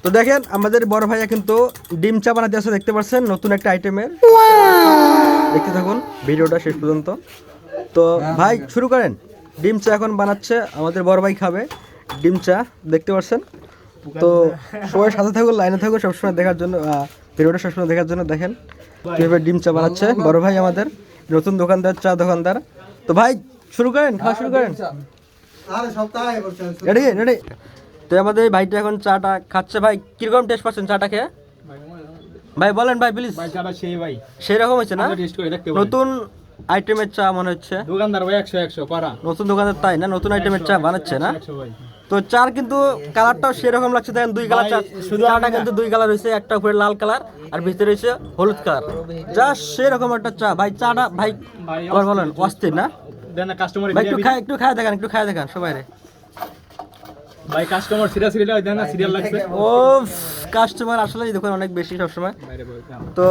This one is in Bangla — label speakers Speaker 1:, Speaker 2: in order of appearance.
Speaker 1: তো দেখেন আমাদের বড় ভাইয়া কিন্তু ডিম চা বানাতে আছে, দেখতে পাচ্ছেন নতুন একটা আইটেমের। দেখতে থাকুন ভিডিওটা শেষ পর্যন্ত। তো ভাই শুরু করেন। ডিম চা এখন বানাচ্ছে আমাদের বড় ভাই, খাবে ডিম চা, দেখতে পাচ্ছেন। তো সবাই সাথে থাকুন, লাইনে থাকুন সবসময় দেখার জন্য, ভিডিওটা সবসময় দেখার জন্য। দেখেন কীভাবে ডিম চা বানাচ্ছে বড় ভাই আমাদের, নতুন দোকানদার, চা দোকানদার। তো ভাই শুরু করেন, খাওয়া শুরু করেন। Ready ready. তো আমাদের এই ভাইটা এখন চাটা খাচ্ছে। ভাই কিরকম টেস্ট পাচ্ছেন চাটা খেয়ে? ভাই বলেন ভাই প্লিজ।
Speaker 2: ভাই চাটা সেই ভাই
Speaker 1: সেই রকম হয়েছে না?
Speaker 2: টেস্ট করে দেখতে পারেন।
Speaker 1: নতুন আইটেমের চা মনে হচ্ছে।
Speaker 2: দোকানদার ভাই 100 করা
Speaker 1: নতুন দোকানদার, তাই না? নতুন আইটেমের চা বানাচ্ছে না?
Speaker 2: 100 ভাই।
Speaker 1: তো চার কিন্তু কালারটাও সেরকম লাগছে। দেখেন দুই কালার চা, শুধু চাটা কিন্তু দুই কালার হয়েছে, একটা উপরে লাল কালার আর ভিতরে হয়েছে হলুদ কালার। যা সেরকম একটা চা ভাই। চাটা ভাই আবার বলেন অস্থির না
Speaker 2: দেন না কাস্টমার
Speaker 1: ভাই? একটু খায় দেখেন, একটু খায় দেখেন সবাই রে।
Speaker 2: ভাই কাস্টমার সিরিয়াল দেন না, সিরিয়াল লাগছে।
Speaker 1: ও কাস্টমার আসলে এই দোকান অনেক বেশি সবসময়।
Speaker 2: বাইরে বল
Speaker 1: তো